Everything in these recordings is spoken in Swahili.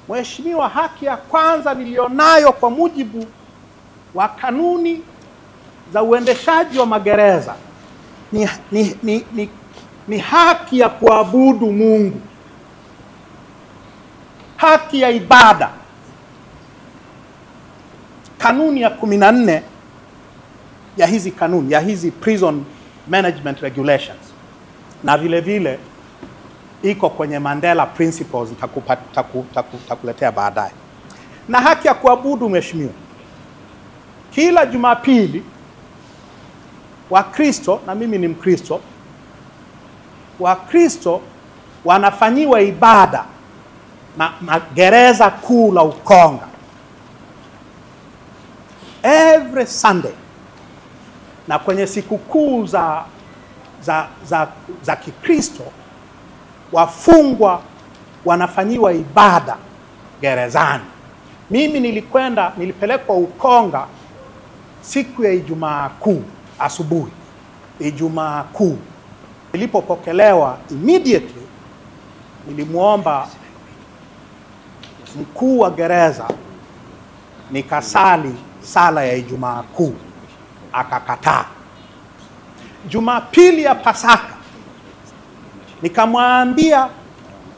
Mheshimiwa, haki ya kwanza nilionayo kwa mujibu wa kanuni za uendeshaji wa magereza ni haki ya kuabudu Mungu, haki ya ibada. Kanuni ya 14 ya hizi kanuni, ya hizi prison management regulations, na vile vile iko kwenye Mandela principles, takuletea baadaye. Na haki ya kuabudu, Mheshimiwa, kila Jumapili Wakristo, na mimi ni Mkristo, Wakristo wanafanyiwa ibada na gereza kuu la Ukonga every Sunday. Na kwenye siku kuu za Kikristo, wafungwa wanafanyiwa ibada gerezani. Mimi nilipelekwa Ukonga siku ya Ijumaa Kuu asubuhi. Ijumaa Kuu nilipopokelewa, immediately nilimuomba mkuu wa gereza nikasali sala ya Ijumaa Kuu, akakataa. Jumapili ya Pasaka nikamwambia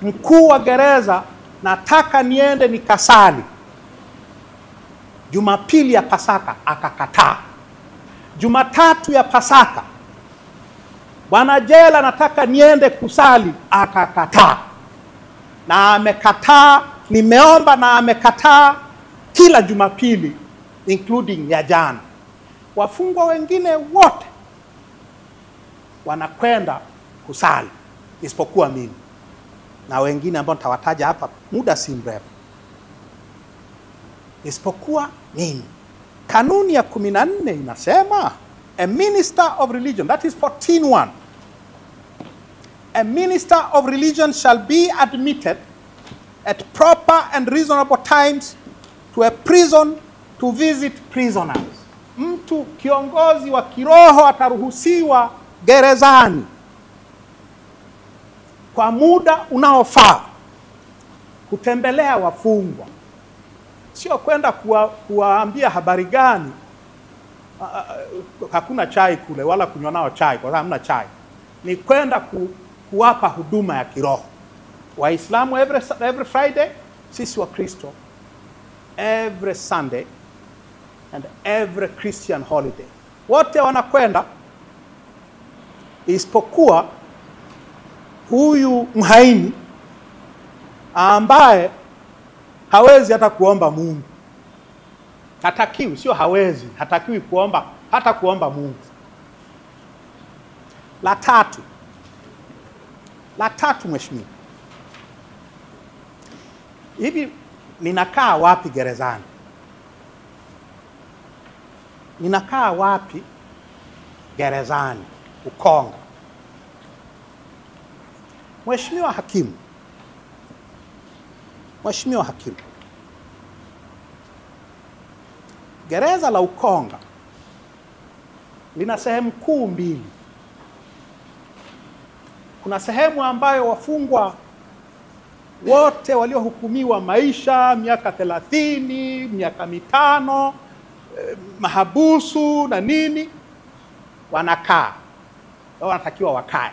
mkuu wa gereza nataka niende nikasali. Jumapili ya Pasaka akakataa. Jumatatu ya Pasaka, bwana jela nataka niende kusali, akakataa. Na amekataa, nimeomba na amekataa kila Jumapili including ya jana. Wafungwa wengine wote wanakwenda kusali isipokuwa mimi na wengine ambao nitawataja hapa muda si mrefu, isipokuwa mimi. Kanuni ya 14 inasema a minister of religion, that is 14:1, a minister of religion shall be admitted at proper and reasonable times to a prison to visit prisoners. Mtu kiongozi wa kiroho ataruhusiwa gerezani kwa muda unaofaa kutembelea wafungwa. Sio kwenda kuwaambia habari gani, hakuna chai kule wala kunywa nao chai kwa sababu hamna chai. Ni kwenda kuwapa huduma ya kiroho. Waislamu every Friday, sisi wa Kristo every Sunday and every Christian holiday. Wote wanakwenda isipokuwa huyu mhaini ambaye hawezi hata kuomba Mungu. Hatakiwi, sio hawezi, hatakiwi kuomba, hata kuomba Mungu. La tatu Mheshimiwa, hivi ninakaa wapi gerezani? Ninakaa wapi gerezani Ukonga? Mheshimiwa Hakimu, Mheshimiwa Hakimu, gereza la Ukonga lina sehemu kuu mbili. Kuna sehemu ambayo wafungwa wote waliohukumiwa maisha, miaka 30, miaka 5, mahabusu na nini, wanakaa, wanatakiwa wakae.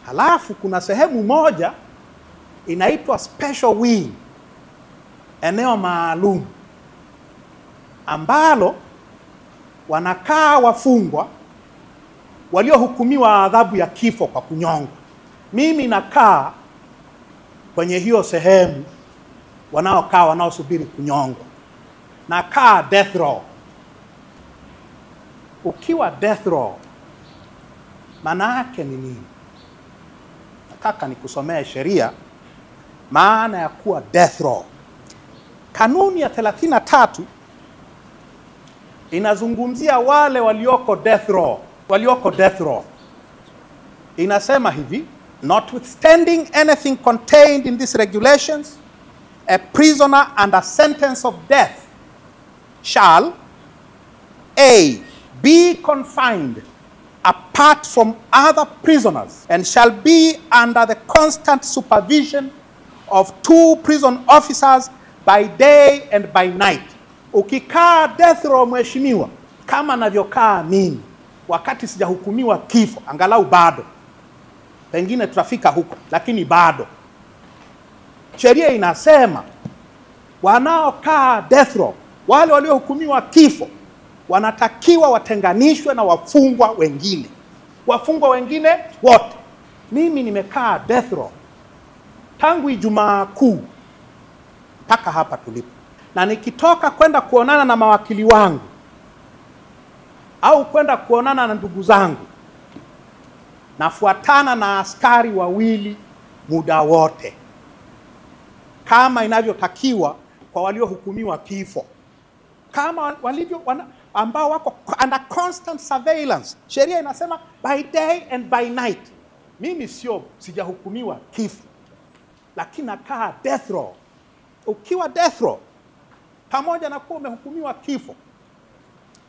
Halafu kuna sehemu moja inaitwa special wing, eneo maalum ambalo wanakaa wafungwa waliohukumiwa adhabu ya kifo kwa kunyongwa. Mimi nakaa kwenye hiyo sehemu wanaosubiri kunyongwa. Nakaa death row. Ukiwa death row, maana yake ni nini? Nataka nikusomee sheria maana ya kuwa death row. Kanuni ya 33 inazungumzia wale walioko death row. Inasema hivi: notwithstanding anything contained in these regulations, a prisoner under sentence of death shall A. be confined apart from other prisoners and shall be under the constant supervision of 2 prison officers by day and by night. Ukikaa death row mheshimiwa, kama navyokaa mimi wakati sijahukumiwa kifo, angalau bado, pengine tutafika huko, lakini bado sheria inasema wanaokaa death row, wale waliohukumiwa kifo, wanatakiwa watenganishwe na wafungwa wengine. Wafungwa wengine wote. Mimi nimekaa death row tangu Ijumaa Kuu mpaka hapa tulipo, na nikitoka kwenda kuonana na mawakili wangu au kwenda kuonana na ndugu zangu, nafuatana na askari wawili muda wote, kama inavyotakiwa kwa waliohukumiwa kifo, kama walivyo ambao wako under constant surveillance. Sheria inasema by day and by night. Mimi sijahukumiwa kifo, lakini nakaa death row. Ukiwa death row pamoja na kuwa umehukumiwa kifo,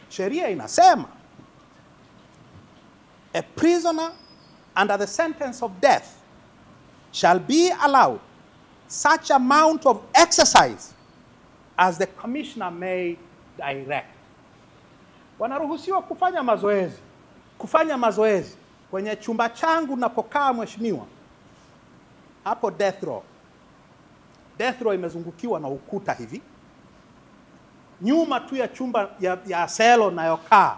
sheria inasema a prisoner under the sentence of death shall be allowed such amount of exercise as the commissioner may direct. Wanaruhusiwa kufanya mazoezi kwenye chumba changu napokaa mheshimiwa, hapo death row. Death row imezungukiwa na ukuta hivi. Nyuma tu ya chumba ya selo nayokaa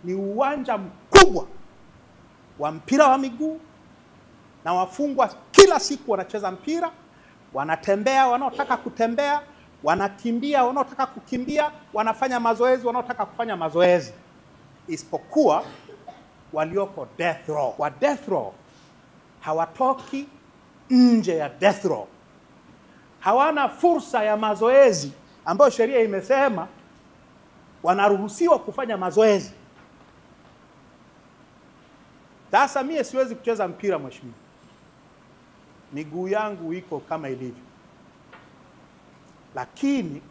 ni uwanja mkubwa wa mpira wa miguu, na wafungwa kila siku wanacheza mpira, wanatembea wanaotaka kutembea, wanakimbia wanaotaka kukimbia, wanafanya mazoezi wanaotaka kufanya mazoezi, isipokuwa walioko death row. Wa death row hawatoki nje ya death row, hawana fursa ya mazoezi ambayo sheria imesema wanaruhusiwa kufanya mazoezi. Sasa mimi siwezi kucheza mpira mheshimiwa, miguu yangu iko kama ilivyo, lakini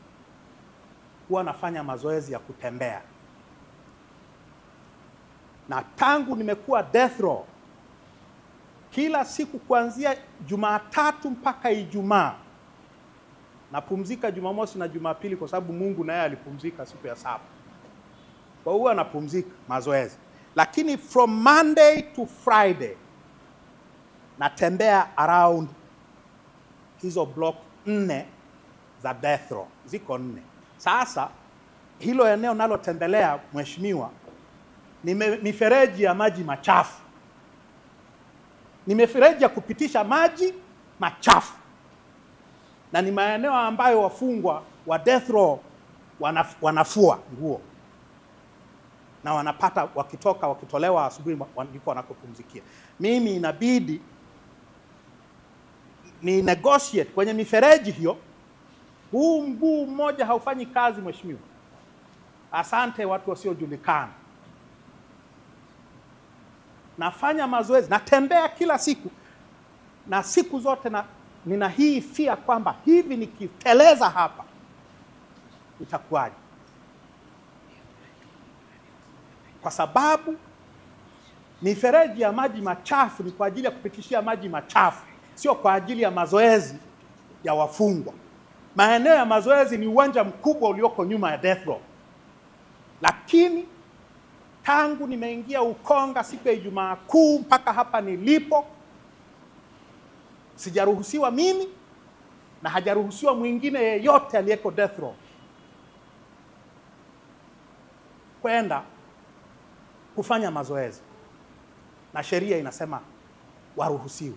huwa nafanya mazoezi ya kutembea. Na tangu nimekuwa death row, kila siku kuanzia Jumatatu mpaka Ijumaa, napumzika Jumamosi na Jumapili kwa sababu Mungu naye alipumzika siku ya saba. Kwa hiyo napumzika mazoezi. Lakini from Monday to Friday natembea around hizo block 4 za death row, ziko 4. Sasa hilo eneo nalotembelea mheshimiwa ni mifereji ya maji machafu. Ni mifereji ya kupitisha maji machafu. Na ni maeneo ambayo wafungwa wa death row wanafua nguo, na wanapata wakitolewa asubuhi ndiko wanakopumzikia. Mimi inabidi ni negotiate kwenye mifereji hiyo. Huu mguu mmoja haufanyi kazi mheshimiwa. Asante watu wasiojulikana. Nafanya mazoezi, natembea kila siku, na siku zote nina hii fia kwamba hivi nikiteleza hapa itakuwaje? Kwa sababu mifereji ya maji machafu ni kwa ajili ya kupitishia maji machafu, sio kwa ajili ya mazoezi ya wafungwa. Maeneo ya mazoezi ni uwanja mkubwa ulioko nyuma ya death row. Lakini tangu nimeingia Ukonga siku ya Ijumaa Kuu mpaka hapa nilipo, sijaruhusiwa mimi na hajaruhusiwa mwingine yeyote aliyeko death row kwenda kufanya mazoezi, na sheria inasema waruhusiwe.